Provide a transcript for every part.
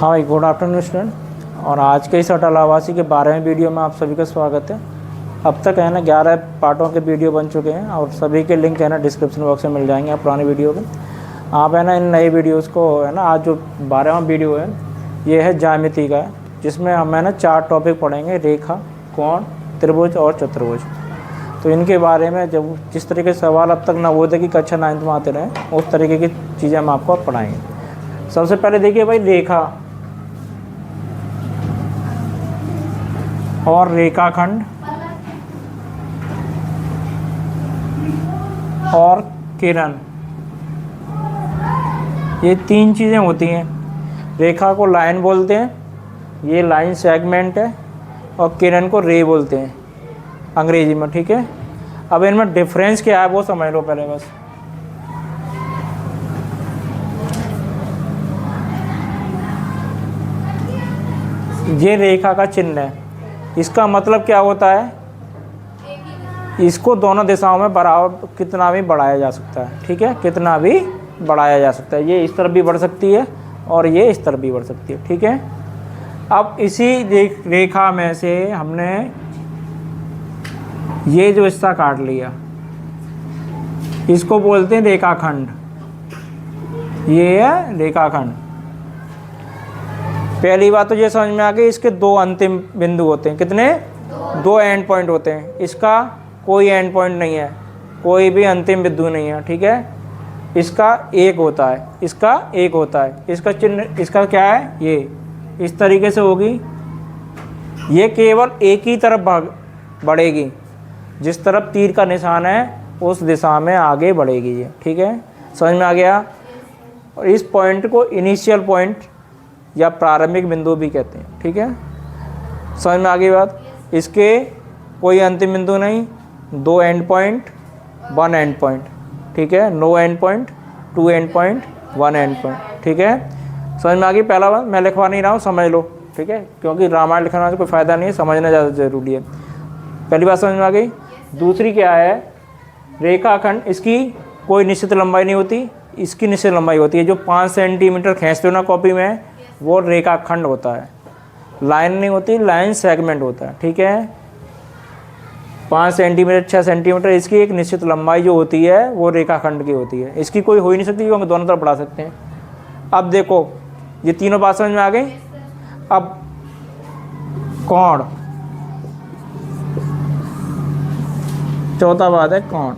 हाँ भाई, good afternoon student. और आज के इस अटल आवासी के 12वें वीडियो में आप सभी का स्वागत है। अब तक है ना 11 पार्टों के वीडियो बन चुके हैं और सभी के लिंक है ना डिस्क्रिप्शन बॉक्स में मिल जाएंगे आप पुराने वीडियो के। आप है ना इन नए वीडियोस को है ना, आज जो 12वां वीडियो है ये है ज्यामिति का, जिसमें हम है ना 4 टॉपिक पढ़ेंगे: रेखा, कोण, त्रिभुज और चतुर्भुज। तो इनके बारे में जब जिस तरीके से सवाल अब तक नवोदय की कक्षा 9th में आते रहे, उस तरीके की चीज़ें हम आपको पढ़ाएंगे। सबसे पहले देखिए भाई, रेखा और रेखाखंड और किरण, ये 3 चीज़ें होती हैं। रेखा को लाइन बोलते हैं, ये लाइन सेगमेंट है, और किरण को रे बोलते हैं अंग्रेजी में। ठीक है, अब इनमें डिफरेंस क्या है वो समझ लो पहले बस। ये रेखा का चिन्ह है, इसका मतलब क्या होता है, इसको दोनों दिशाओं में बराबर कितना भी बढ़ाया जा सकता है। ठीक है, कितना भी बढ़ाया जा सकता है। ये इस तरफ भी बढ़ सकती है और ये इस तरफ भी बढ़ सकती है। ठीक है, अब इसी रेखा में से हमने ये जो हिस्सा काट लिया, इसको बोलते हैं रेखाखंड। ये है रेखाखंड। पहली बात तो ये समझ में आ गई, इसके 2 अंतिम बिंदु होते हैं। कितने? 2 एंड पॉइंट होते हैं। इसका कोई एंड पॉइंट नहीं है, कोई भी अंतिम बिंदु नहीं है। ठीक है, इसका एक होता है, इसका एक होता है। इसका चिन्ह, इसका क्या है, ये इस तरीके से होगी। ये केवल एक ही तरफ बढ़ेगी, जिस तरफ तीर का निशान है उस दिशा में आगे बढ़ेगी ये। ठीक है, समझ में आ गया। और इस पॉइंट को इनिशियल पॉइंट या प्रारंभिक बिंदु भी कहते हैं। ठीक है, समझ में आ गई बात। इसके कोई अंतिम बिंदु नहीं, 2 एंड पॉइंट, 1 एंड पॉइंट। ठीक है, no end point, 2 end point, 1 end point. ठीक है, समझ में आ गई। पहला बात मैं लिखवा नहीं रहा हूँ, समझ लो। ठीक है, क्योंकि रामायण लिखना से कोई फ़ायदा नहीं है, समझना ज़्यादा ज़रूरी है। पहली बात समझ में आ गई। दूसरी क्या है, रेखाखंड, इसकी कोई निश्चित लंबाई नहीं होती, इसकी निश्चित लंबाई होती है। जो 5 सेंटीमीटर खींचते हो ना कॉपी में, वो रेखाखंड होता है। लाइन नहीं होती, लाइन सेगमेंट होता है। ठीक है, 5 सेंटीमीटर, 6 सेंटीमीटर, इसकी एक निश्चित लंबाई जो होती है वो रेखाखंड की होती है। इसकी कोई हो ही नहीं सकती, क्योंकि दोनों तरफ बढ़ा सकते हैं। अब देखो, ये तीनों बात समझ में आ गई। अब कोण, चौथा बात है कोण।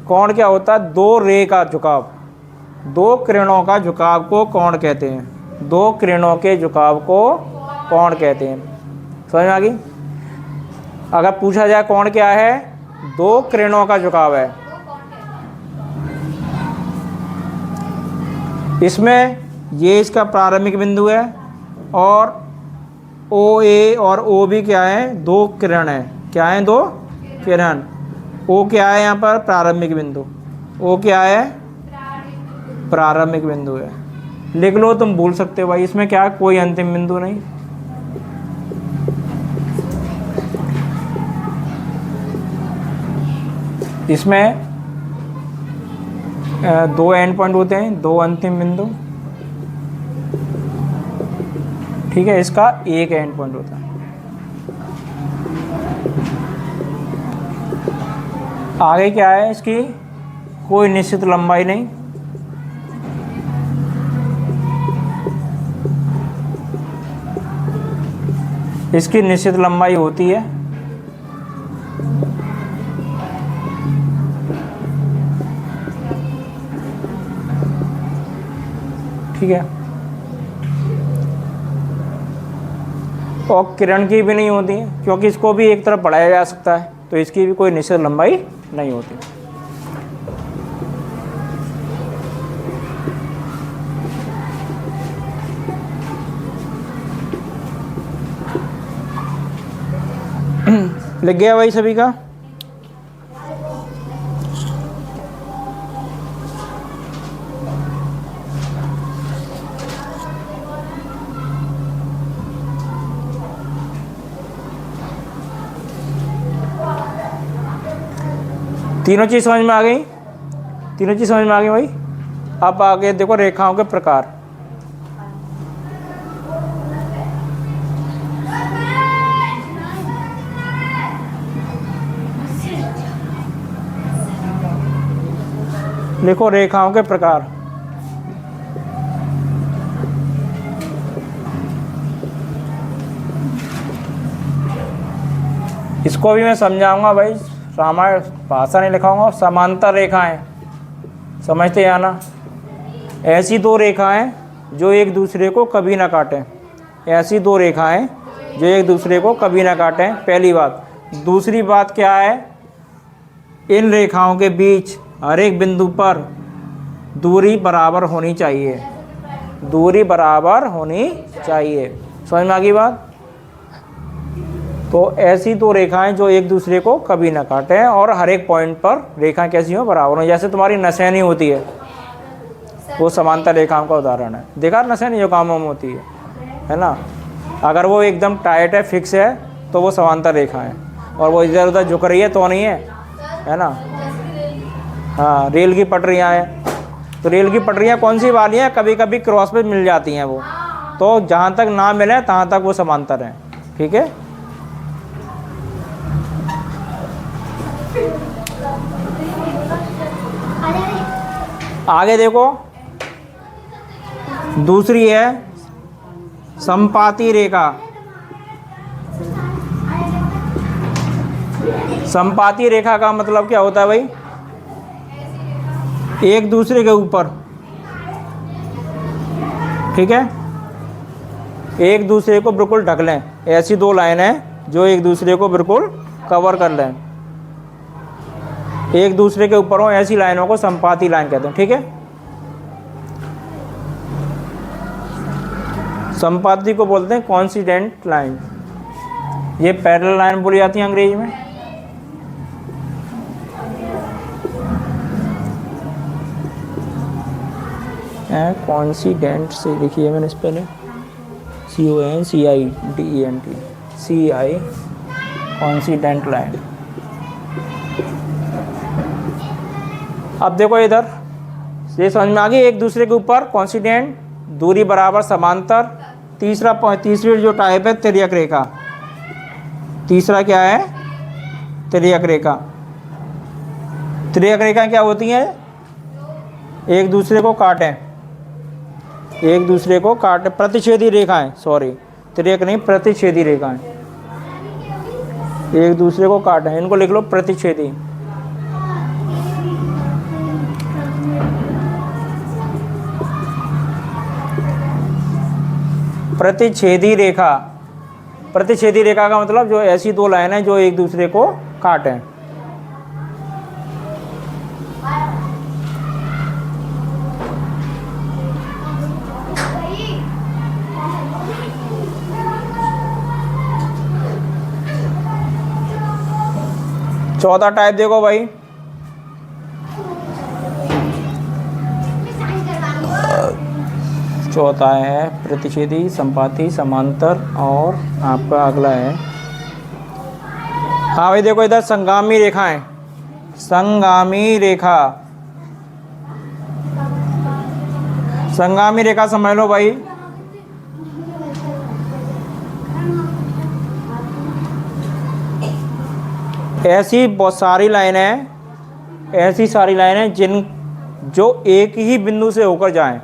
कोण क्या होता है, 2 रे का झुकाव, 2 किरणों का झुकाव को कोण कहते हैं। 2 किरणों के झुकाव को कोण कहते हैं। समझ में आ गई। अगर पूछा जाए कोण क्या है, 2 किरणों का झुकाव है। इसमें ये इसका प्रारंभिक बिंदु है, और ओ ए और ओ भी क्या है, 2 किरण है। क्या है, 2 किरण। ओ क्या है यहाँ पर, प्रारंभिक बिंदु। ओ क्या है, प्रारंभिक बिंदु है। लिख लो, तुम भूल सकते हो भाई। इसमें क्या है, कोई अंतिम बिंदु नहीं। इसमें 2 एंड पॉइंट होते हैं, 2 अंतिम बिंदु। ठीक है, इसका एक एंड पॉइंट होता है। आगे क्या है, इसकी कोई निश्चित लंबाई नहीं। इसकी निश्चित लंबाई होती है। ठीक है, और किरण की भी नहीं होती है, क्योंकि इसको भी एक तरफ बढ़ाया जा सकता है, तो इसकी भी कोई निश्चित लंबाई नहीं होती। लिख गया भाई सभी का। तीनों चीज़ समझ में आ गई, तीनों चीज़ समझ में आ गई भाई। अब आगे देखो रेखाओं के प्रकार। लिखो रेखाओं के प्रकार। इसको भी मैं समझाऊंगा भाई, रामायण भाषा नहीं लिखाऊंगा। समांतर रेखाएं, समझते हैं ना, ऐसी दो रेखाएं जो एक दूसरे को कभी ना काटें। ऐसी दो रेखाएं जो एक दूसरे को कभी ना काटें, पहली बात। दूसरी बात क्या है, इन रेखाओं के बीच हर एक बिंदु पर दूरी बराबर होनी चाहिए। दूरी बराबर होनी चाहिए, समझ में आ गई बात। तो ऐसी दो रेखाएं जो एक दूसरे को कभी ना काटें और हर एक पॉइंट पर रेखाएं कैसी हो, बराबर हो। जैसे तुम्हारी नसैनी होती है, वो समांतर रेखाओं का उदाहरण है। देखा नसैनी जो कामों में होती है ना, अगर वो एकदम टाइट है, फिक्स है, तो वो समांतर रेखा है। और वो इधर उधर झुक रही है तो नहीं है ना। हाँ, रेल की पटरियाँ हैं, तो रेल की पटरियाँ कौन सी वाली हैं, कभी कभी क्रॉस पे मिल जाती हैं वो, तो जहाँ तक ना मिले तहाँ तक वो समांतर हैं। ठीक है, आगे देखो, दूसरी है संपाती रेखा। संपाती रेखा का मतलब क्या होता है भाई, एक दूसरे के ऊपर, ठीक है, एक दूसरे को बिल्कुल ढक लें। ऐसी दो लाइन है जो एक दूसरे को बिल्कुल कवर कर लें, एक दूसरे के ऊपर हो, ऐसी लाइनों को संपाती लाइन कहते हैं। ठीक है, संपाती को बोलते हैं कोइंसिडेंट लाइन। ये पैरेलल लाइन बोली जाती है अंग्रेजी में। कोइंसिडेंट से लिखी है मैंने इस पहले, CONCIDENT, CI, कोइंसिडेंट लाइन। अब देखो इधर, ये समझ में आ गई, एक दूसरे के ऊपर कोइंसिडेंट, दूरी बराबर, समांतर। तीसरी जो टाइप है तिर्यक रेखा। तीसरा क्या है, तिर्यक रेखा। तिर्यक रेखा क्या होती हैं, एक दूसरे को काटें, एक दूसरे को काटें, प्रतिच्छेदी रेखाएं, सॉरी तिर्यक नहीं, प्रतिच्छेदी रेखाएं, एक दूसरे को काटें, इनको लिख लो प्रतिच्छेदी। प्रतिच्छेदी रेखा, प्रतिच्छेदी रेखा का मतलब जो ऐसी दो लाइन है जो एक दूसरे को काटें। चौथा टाइप देखो भाई, चौथा है प्रतिच्छेदी, संपाती, समांतर, और आपका अगला है, हाँ भाई देखो इधर संगामी रेखाएं। संगामी रेखा, संगामी रेखा समझ लो भाई, ऐसी बहुत सारी लाइनें हैं, ऐसी सारी लाइनें जिन जो एक ही बिंदु से होकर जाएं,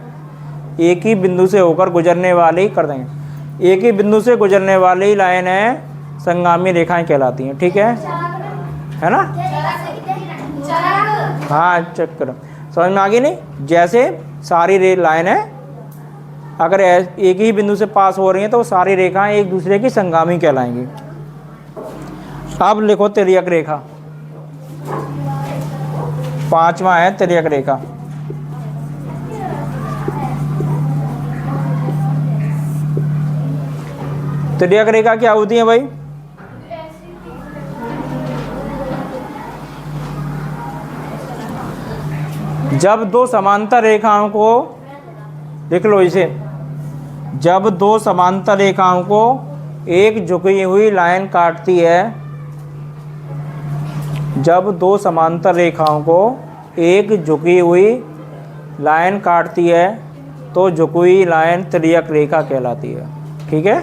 एक ही बिंदु से होकर गुजरने वाली कर देंगे, एक ही बिंदु से गुजरने वाली लाइनें संगामी रेखाएं कहलाती हैं। ठीक है ना, हाँ चक्कर समझ में आ गई नहीं। जैसे सारी लाइनें अगर एक ही बिंदु से पास हो रही हैं तो वो सारी रेखाएं एक दूसरे की संगामी कहलाएंगी। अब लिखो तिर्यक रेखा, पांचवा है तिर्यक रेखा। तिर्यक रेखा क्या होती है भाई, जब दो समांतर रेखाओं को, लिख लो इसे, जब दो समांतर रेखाओं को एक झुकी हुई लाइन काटती है, जब दो समांतर रेखाओं को एक झुकी हुई लाइन काटती है तो झुकी हुई लाइन तिर्यक रेखा कहलाती है। ठीक है,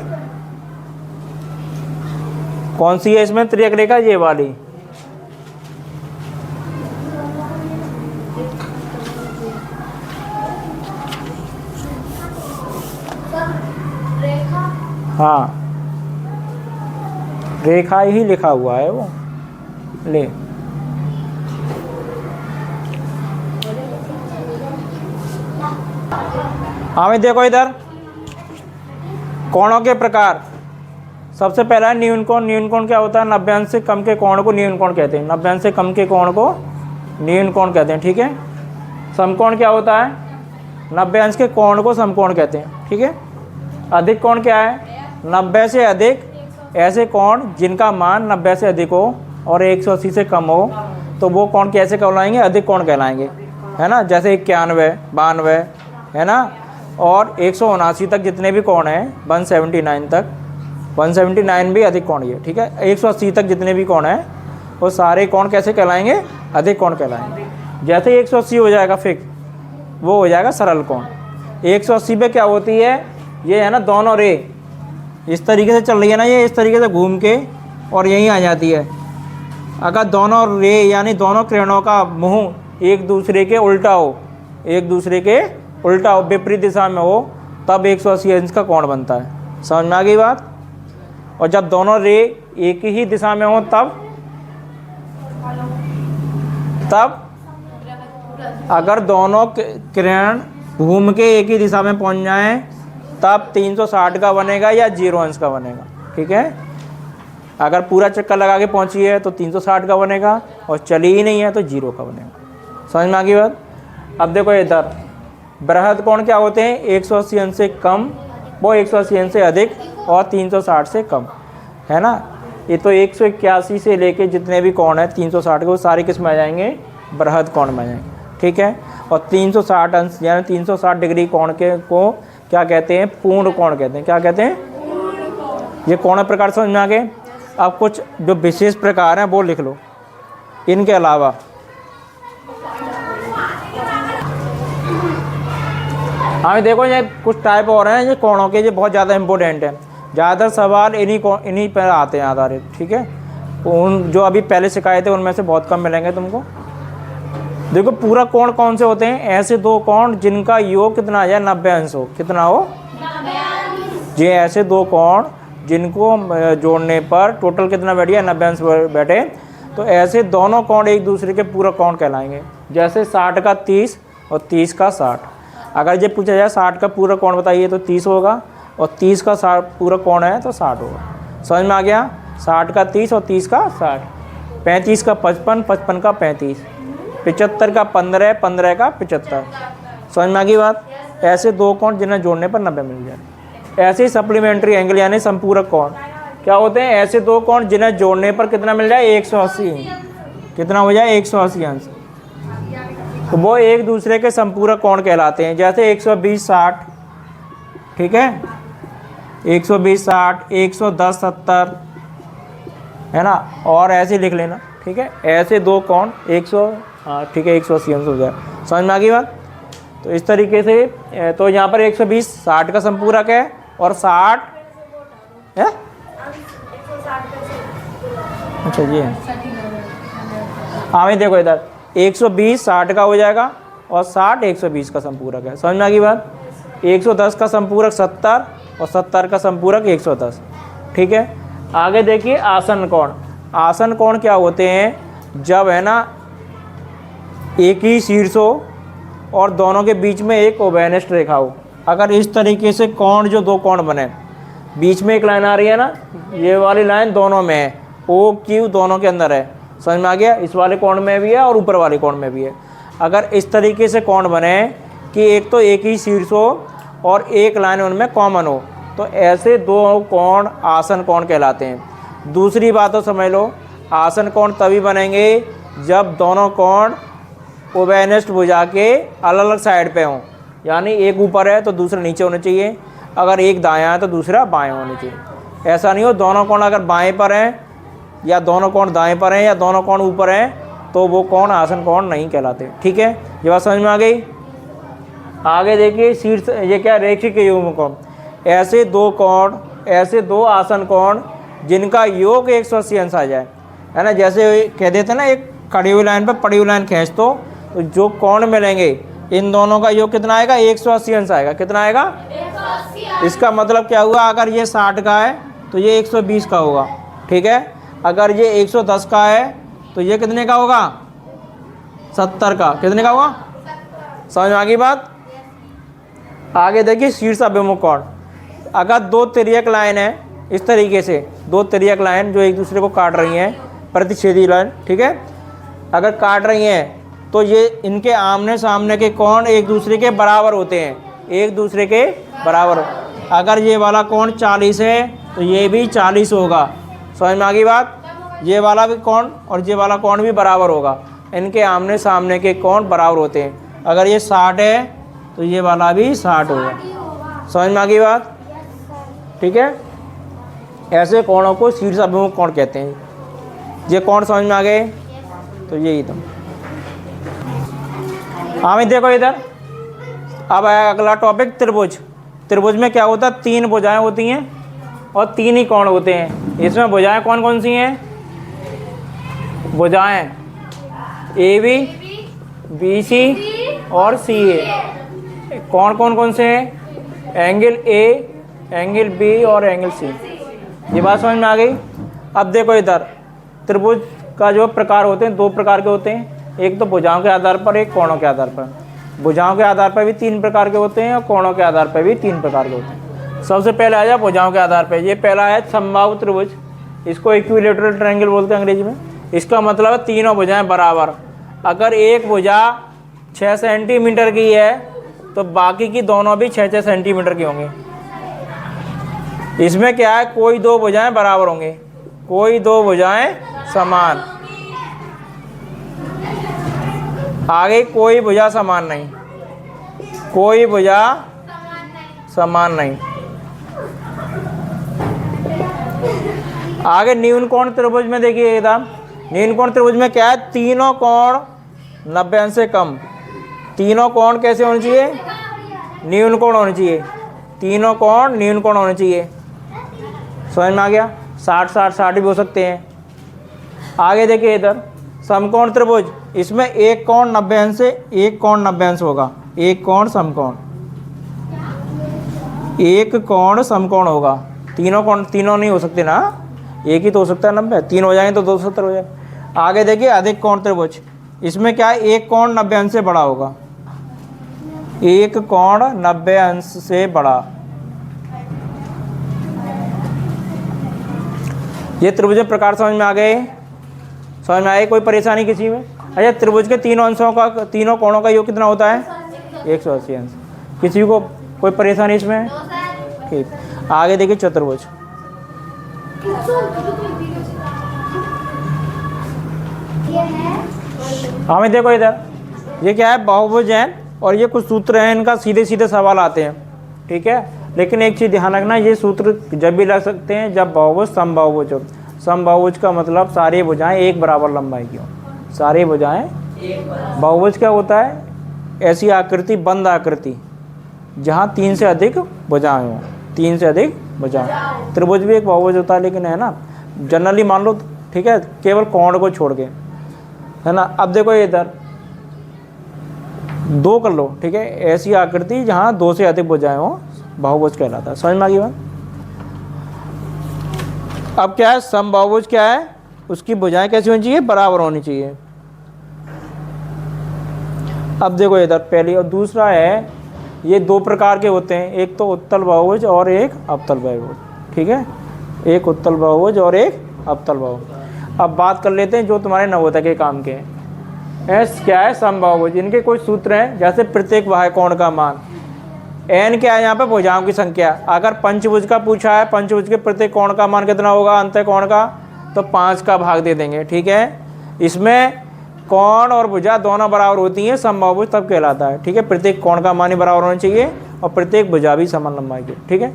कौन सी है इसमें तिर्यक रेखा, ये वाली। हाँ, रेखा ही लिखा हुआ है वो। ले, हाँ मैं देखो इधर कोणों के प्रकार। सबसे पहला है न्यून कोण। न्यून कोण क्या होता है? 90 अंश से कम के कोण को न्यून कोण कहते हैं। 90 अंश से कम के कोण को न्यून कोण कहते हैं, ठीक है। समकोण क्या होता है? 90 अंश के कोण को समकोण कहते हैं, ठीक है। अधिक कोण क्या है? 90 से अधिक ऐसे कोण जिनका मान 90 से अधिक हो और 180 से कम हो, तो वो कोण कैसे कहलाएंगे? अधिक कोण कहलाएंगे, है ना। जैसे 91, 92, है ना। और 179 तक जितने भी कोण हैं, 179 तक, 179 भी अधिक कोण ही है, ठीक है। 180 तक जितने भी कोण हैं वो सारे कोण कैसे कहलाएंगे? अधिक कोण कहलाएंगे। जैसे 180 हो जाएगा फिक्स, वो हो जाएगा सरल कोण। 180 पे क्या होती है? ये है ना दोनों रे इस तरीके से चल रही है ना, ये इस तरीके से घूम के और यहीं आ जाती है। अगर दोनों रे यानी दोनों किरणों का मुंह एक दूसरे के उल्टा हो, एक दूसरे के उल्टा हो, विपरीत दिशा में हो, तब 180 अंश का कोण बनता है। समझ में आ गई बात? और जब दोनों रे एक ही दिशा में हो तब अगर दोनों किरण घूम के एक ही दिशा में पहुंच जाएं तब 360 का बनेगा या 0 अंश का बनेगा, ठीक है। अगर पूरा चक्कर लगा के पहुंची है तो 360 का बनेगा, और चली ही नहीं है तो 0 का बनेगा। समझ में आ गई बात? अब देखो इधर बृहद कोण क्या होते हैं? 180 अंश से कम, वो 180 अंश से अधिक और 360 से कम, है ना। ये तो 181 से लेके जितने भी कोण हैं 360 के, वो सारे किस में आ जाएंगे? बृहद कोण में आ जाएंगे, ठीक है। और 360 अंश यानी 360 डिग्री कोण के को क्या कहते हैं? पूर्ण कोण कहते हैं। क्या कहते हैं? ये कोण प्रकार समझ में आ गए। अब कुछ जो विशेष प्रकार हैं वो लिख लो इनके अलावा। हाँ देखो, ये कुछ टाइप और हैं ये कोणों के, ये बहुत ज़्यादा इंपॉर्टेंट है। ज़्यादातर सवाल इन्हीं पर आते हैं आधारित, ठीक है। उन जो अभी पहले सिखाए थे उनमें से बहुत कम मिलेंगे तुमको। देखो पूरा कोण कौन से होते हैं? ऐसे दो कोण जिनका योग कितना आ जाए? 90 अंश हो। कितना हो? 90। ये ऐसे दो कोण जिनको जोड़ने पर टोटल कितना बैठ गया? 90 अंश बैठे, तो ऐसे दोनों कोण एक दूसरे के पूरा कोण कहलाएंगे। जैसे 60 का 30 और 30 का 60। अगर ये पूछा जाए 60 का पूरा कोण बताइए तो 30 होगा, और 30 का 60 पूरा कोण है तो 60 होगा। समझ में आ गया? 60 का 30 और 30 का 60। 35 का 55, 55 का 35, 75 का 15, 15 का 75। समझ में आ गई बात? ऐसे दो कोण जिन्हें जोड़ने पर 90 मिल जाए। ऐसे ही सप्लीमेंट्री एंगल यानी संपूरक कोण क्या होते हैं? ऐसे दो कोण जिन्हें जोड़ने पर कितना मिल जाए? 180। कितना हो जाए? 180 अंश। तो वो एक दूसरे के संपूरक कोण कहलाते हैं। जैसे 120 60, ठीक है, 120 60, 110 70, है ना। और ऐसे लिख लेना, ठीक है। ऐसे दो कोण 100, हाँ ठीक है, 180 अंश हो जाए। समझ में आ गई बात? तो इस तरीके से तो यहाँ पर 120 60 का संपूरक है और 60 है, अच्छा ये है। हाँ भाई देखो इधर 120 60 का हो जाएगा और 60 120 का संपूरक है। समझ में आ गई बात? 110 का संपूरक 70 और 70 का संपूरक 110, ठीक है। आगे देखिए आसन कोण। आसन कोण क्या होते हैं? जब है ना एक ही शीर्ष हो और दोनों के बीच में एक उभयनिष्ठ रेखा हो। अगर इस तरीके से कोण जो दो कोण बने, बीच में एक लाइन आ रही है ना, ये वाली लाइन दोनों में है, ओ क्यू दोनों के अंदर है। समझ में आ गया? इस वाले कोण में भी है और ऊपर वाले कोण में भी है। अगर इस तरीके से कोण बने कि एक तो एक ही शीर्ष हो और एक लाइन उनमें कॉमन हो, तो ऐसे दो कोण आसन कोण कहलाते हैं। दूसरी बात तो समझ लो, आसन कोण तभी बनेंगे जब दोनों कोण उभयनिष्ठ भुजा के अलग अलग साइड पे हों, यानी एक ऊपर है तो दूसरा नीचे होना चाहिए, अगर एक दायां है तो दूसरा बाएं होना चाहिए। ऐसा नहीं हो दोनों कोण अगर बाएं पर हैं या दोनों कोण दाएं पर हैं या दोनों कोण ऊपर हैं तो वो कोण आसन कोण नहीं कहलाते, ठीक है। ये बात समझ में आ गई? आगे देखिए शीर्ष, ये क्या? रेखिक युग्म कोण। ऐसे दो कोण, ऐसे दो आसन कोण जिनका योग 180 अंश आ जाए, है ना। जैसे कह देते ना एक खड़ी हुई लाइन पर पड़ी हुई लाइन खींच तो जो कोण मिलेंगे इन दोनों का योग कितना आएगा? 180 अंश आएगा। कितना आएगा? 180 इसका मतलब क्या हुआ, अगर ये 60 का है तो ये 120 का होगा, ठीक है। अगर ये 110 का है तो ये कितने का होगा, 70 का। कितने का होगा, समझ में आ गई बात। आगे देखिए शीर्ष अभिमुख कोण। अगर दो तिर्यक लाइन है इस तरीके से, दो तिर्यक लाइन जो एक दूसरे को काट रही हैं, प्रतिच्छेदी लाइन, ठीक है, अगर काट रही हैं तो ये इनके आमने सामने के कोण एक दूसरे के बराबर होते हैं, एक दूसरे के बराबर। अगर ये वाला कोण 40 है तो ये भी 40 होगा, समझ में आ गई बात। ये वाला भी कोण और ये वाला कोण भी बराबर होगा, इनके आमने सामने के कोण बराबर होते हैं। अगर ये 60 है तो ये वाला भी 60 होगा, समझ में आ गई बात, ठीक है। ऐसे कोणों को शीर्ष अभिमुख कोण कहते हैं। ये कोण समझ में आ गए, तो यही तो। हाँ देखो इधर, अब आया अगला टॉपिक, त्रिभुज। त्रिभुज में क्या होता है, 3 भुजाएं होती हैं और 3 ही कोण होते हैं। इसमें भुजाएं कौन कौन सी हैं, भुजाएं AB, BC और CA। कौन कौन कौन से हैं, एंगल A, एंगल B और एंगल C। ये बात समझ में आ गई। अब देखो इधर, त्रिभुज का जो प्रकार होते हैं 2 प्रकार के होते हैं, एक तो भुजाओं के आधार पर, एक कोणों के आधार पर। भुजाओं के आधार पर भी 3 प्रकार के होते हैं और कोणों के आधार पर भी 3 प्रकार के होते हैं। सबसे पहले आ जाए भुजाओं के आधार पर। ये पहला है समबाहु त्रिभुज, इसको इक्विलेटरल ट्रायंगल बोलते हैं अंग्रेजी में। इसका मतलब है तीनों भुजाएं बराबर। अगर एक भुजा 6 सेंटीमीटर की है तो बाकी की दोनों भी 6-6 सेंटीमीटर की होंगी। इसमें क्या है, कोई 2 भुजाएं बराबर होंगे, कोई 2 भुजाएं समान, आगे कोई भुजा समान नहीं, कोई भुजा समान नहीं। आगे न्यून कोण त्रिभुज में देखिए एकदम, न्यून कोण त्रिभुज में क्या है, तीनों कोण 90 अंश से कम। तीनों कोण कैसे होने चाहिए, न्यून कोण होने चाहिए, तीनों कोण न्यून कोण होने चाहिए। समझ में आ गया, 60-60-60 भी हो सकते हैं। आगे देखिए इधर समकोण त्रिभुज, इसमें एक कोण 90 अंश से एक कोण 90 अंश होगा, एक कोण समकोण, एक कोण समकोण होगा। तीनों कोण, तीनों नहीं हो सकते ना, एक ही तो हो सकता है 90, 3 हो जाएंगे तो 270 हो जाए। आगे देखिए अधिक कोण त्रिभुज, इसमें क्या है, एक कोण 90 अंश से बड़ा होगा, एक कोण 90 अंश से बड़ा। ये त्रिभुज प्रकार समझ में आ गए, समझ में आए, कोई परेशानी किसी में। अच्छा, त्रिभुज के तीनों अंशों का, तीनों कोणों का योग कितना होता है, 180 अंश। किसी को कोई परेशानी इसमें, ठीक। आगे देखिए चतुर्भुज, हमें देखो इधर, ये क्या है, बहुभुज है और ये कुछ सूत्र हैं, इनका सीधे सीधे सवाल आते हैं, ठीक है। लेकिन एक चीज़ ध्यान रखना, ये सूत्र जब भी लग सकते हैं जब बहुभुज समबाहुभुज हो। समबाहुभुज का मतलब सारी भुजाएं एक बराबर लंबाई की हो, सारी भुजाएं। बहुभुज क्या होता है, ऐसी आकृति, बंद आकृति जहाँ 3 से अधिक भुजाएं हों, 3 से अधिक भुजाएं। त्रिभुज भी एक बहुभुज होता है, लेकिन है ना जनरली मान लो, ठीक है, केवल कोण को छोड़ के, है ना। अब देखो ये इधर 2 कर लो, ठीक है, ऐसी आकृति जहाँ 2 से अधिक भुजाएं हो, बहुभुज कहलाता है। समझ में आ गई बात। अब क्या है, समबाहुभुज क्या है, उसकी भुजाएं कैसी होनी चाहिए, बराबर होनी चाहिए। अब देखो इधर पहली, और दूसरा है, ये 2 प्रकार के होते हैं, एक तो उत्तल बहुभुज और एक अवतल बहुभुज, ठीक है, एक उत्तल बहुभुज और एक अवतल बहुभुज। अब बात कर लेते हैं जो तुम्हारे नवोदय के काम के हैं। एस क्या है, समबाहुभुज, इनके कुछ सूत्र हैं, जैसे प्रत्येक बाह्य कोण का मान, एन क्या है यहाँ पे, भुजाओं की संख्या। अगर पंचभुज का पूछा है, पंचभुज के प्रत्येक कोण का मान कितना होगा, अंतः कोण का, तो 5 का भाग दे देंगे, ठीक है। इसमें कोण और भुजा दोनों बराबर होती हैं, समबाहुभुज तब कहलाता है, ठीक है। प्रत्येक कोण का मान ही बराबर होना चाहिए और प्रत्येक भुजा भी समान लंबाई की, ठीक है।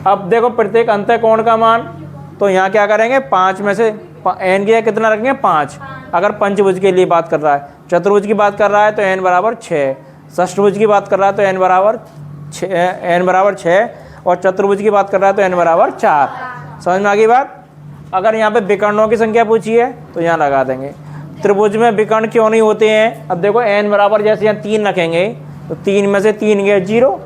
अब देखो प्रत्येक अंतः कोण का मान, तो यहाँ क्या करेंगे, 5 में से एन की कितना रखेंगे, 5। अगर पंचभुज के लिए बात कर रहा है, चतुर्भुज की बात कर रहा है तो एन बराबर 6, षष्ठभुज की बात कर रहा है तो एन बराबर 6 और चतुर्भुज की बात कर रहा है तो एन बराबर 4। समझ में आ गई बात। अगर यहाँ पे विकर्णों की संख्या पूछी है तो यहाँ लगा देंगे। त्रिभुज में विकर्ण क्यों नहीं होते हैं, अब देखो एन बराबर, जैसे यहाँ 3 रखेंगे तो 3 में से 3 गए 0,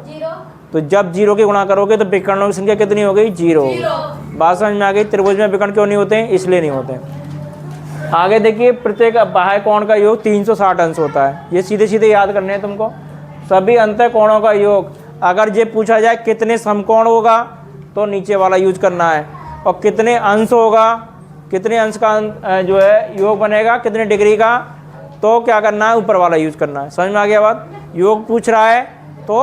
तो जब 0 की गुणा करोगे तो विकर्णों की संख्या कितनी हो गई? 0 होगी। बात समझ में आ गई? त्रिभुज में विकर्ण क्यों नहीं होते हैं? इसलिए नहीं होते हैं। आगे देखिए, प्रत्येक बाह्य कोण का योग 360 अंश होता है। ये सीधे सीधे याद करने हैं तुमको। सभी अंतः कोणों का योग, अगर ये पूछा जाए कितने समकोण होगा तो नीचे वाला यूज करना है, और कितने अंश होगा, कितने अंश का जो है योग बनेगा, कितने डिग्री का, तो क्या करना है? ऊपर वाला यूज करना है। समझ में आ गया बात? योग पूछ रहा है तो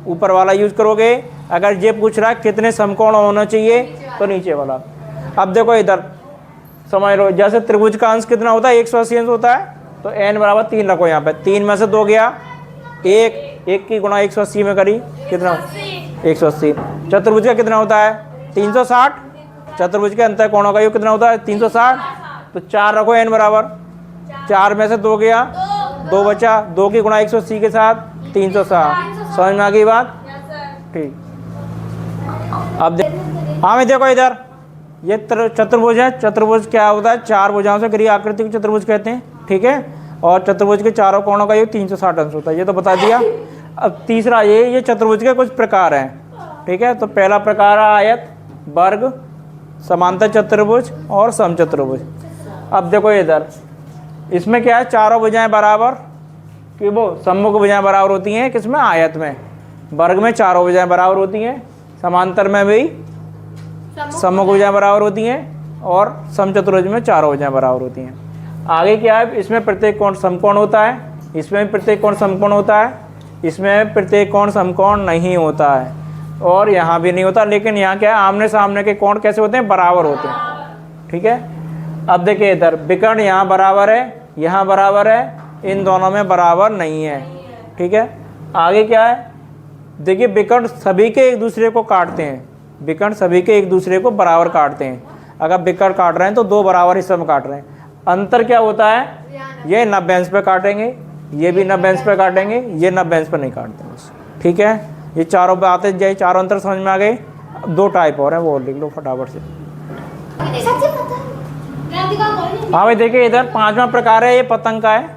ऊपर वाला यूज करोगे, अगर ये पूछ रहा है कितने समकोण होना चाहिए तो नीचे वाला। अब देखो इधर समझ लो, जैसे त्रिभुज का अंश कितना होता है? 180 अंश होता है, तो n बराबर 3 रखो यहाँ पे। 3 में से 2 गया, 1 की गुणा 180 में करी, कितना? 180। चतुर्भुज का कितना होता है? 360। चतुर्भुज के अंतः कोणों का योग कितना होता है? 360। तो 4 रखो n बराबर, 4 में से 2 गया, 2 बचा, 2 की गुणा 180 के साथ 360। समझ में आ गई बात? ठीक। अब हाँ मैं देखो इधर, ये चतुर्भुज है। चतुर्भुज क्या होता है? 4 भुजाओं से घिरी आकृति को चतुर्भुज कहते हैं, ठीक है। और चतुर्भुज के चारों कोणों का योग 360 अंश होता है, ये तो बता दिया। अब तीसरा ये चतुर्भुज के कुछ प्रकार हैं, ठीक है। तो पहला प्रकार है आयत, वर्ग, समांतर चतुर्भुज और समचतुर्भुज। अब देखो इधर, इसमें क्या है? चारों भुजाएं बराबर कि वो सम्मुख भुजाएं बराबर होती हैं, किसमें? आयत में। वर्ग में चारों भुजाएं बराबर होती हैं, समांतर में भी सम्मुख भुजाएं बराबर होती हैं, और समचतुर्भुज में चारों भुजाएं बराबर होती हैं। आगे क्या है? इसमें प्रत्येक कोण समकोण होता है, इसमें प्रत्येक कोण समकोण होता है, इसमें प्रत्येक कोण समकोण नहीं होता है, और यहाँ भी नहीं होता। लेकिन यहाँ क्या है? आमने सामने के कोण कैसे होते हैं? बराबर होते हैं, ठीक है। अब देखिए इधर, विकर्ण यहाँ बराबर है, यहाँ बराबर है, इन दोनों में बराबर नहीं है, ठीक है। आगे क्या है? देखिए, विकर्ण सभी के एक दूसरे को काटते हैं, विकर्ण सभी के एक दूसरे को बराबर काटते हैं। अगर विकर्ण काट रहे हैं तो 2 बराबर हिस्से में काट रहे हैं। अंतर क्या होता है? ये 90 अंश पे काटेंगे, ये भी 90 अंश पे काटेंगे, ये 90 अंश पे नहीं काटते बस, ठीक है। ये चारों पे आते जाए, चारों अंतर समझ में आ गए। 2 टाइप और हैं, वो लिख लो फटाफट से। हाँ भाई देखिए इधर 5वां प्रकार है, ये पतंग का है,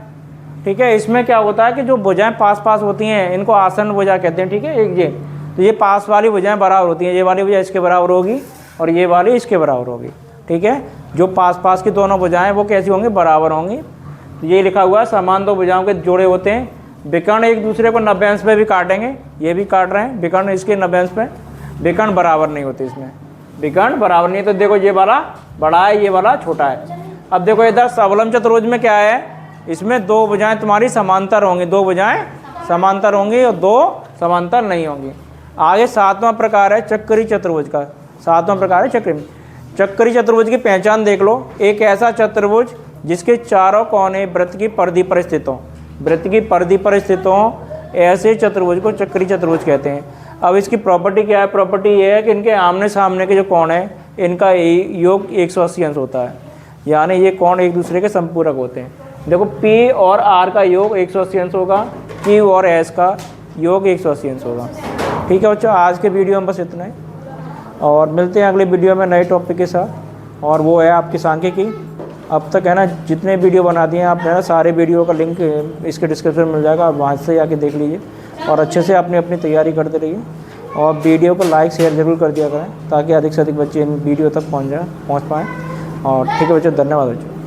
ठीक है। इसमें क्या होता है कि जो भुजाएं पास पास होती हैं इनको आसन भुजा कहते हैं, ठीक है। एक ये तो ये पास वाली भुजाएं बराबर होती हैं, ये वाली भुजा इसके बराबर होगी और ये वाली इसके बराबर होगी, ठीक है। जो पास पास की दोनों भुजाएं वो कैसी होंगी? बराबर होंगी। तो ये लिखा हुआ है, समान 2 भुजाओं के जोड़े होते हैं। विकर्ण एक दूसरे को 90 अंश पे भी काटेंगे, ये भी काट रहे हैं विकर्ण इसके 90 अंश पे, विकर्ण बराबर नहीं होते इसमें, विकर्ण बराबर नहीं। तो देखो ये वाला बड़ा है, ये वाला छोटा है। अब देखो इधर सबलम चतुर्भुज में क्या है? इसमें 2 भुजाएं तुम्हारी समांतर होंगी, 2 भुजाएं समांतर होंगी और 2 समांतर नहीं होंगी। आगे 7वां प्रकार है चक्री चतुर्भुज का। 7वां प्रकार है चक्री चतुर्भुज की पहचान देख लो। एक ऐसा चतुर्भुज जिसके चारों कोने वृत्त की परिधि पर स्थित हों, वृत्त की परिधि पर स्थित हों, ऐसे चतुर्भुज को चक्री चतुर्भुज कहते हैं। अब इसकी प्रॉपर्टी क्या है? प्रॉपर्टी ये है कि इनके आमने सामने के जो कोण है इनका योग 180 अंश होता है, यानी ये कोण एक दूसरे के संपूरक होते हैं। देखो P और R का योग 180 अंश होगा, Q और S का योग 180 अंश होगा, ठीक है बच्चों। आज के वीडियो में बस इतना ही, और मिलते हैं अगले वीडियो में नए टॉपिक के साथ, और वो है आपकी सांख्यिकी। अब तक है ना जितने वीडियो बना दिए हैं आपने ना, सारे वीडियो का लिंक इसके डिस्क्रिप्शन में मिल जाएगा, आप वहाँ से जाके देख लीजिए और अच्छे से अपनी तैयारी करते रहिए। और वीडियो को लाइक शेयर ज़रूर कर दिया करें ताकि अधिक से अधिक बच्चे इन वीडियो तक पहुँच पाएँ। और ठीक है बच्चों, धन्यवाद बच्चों।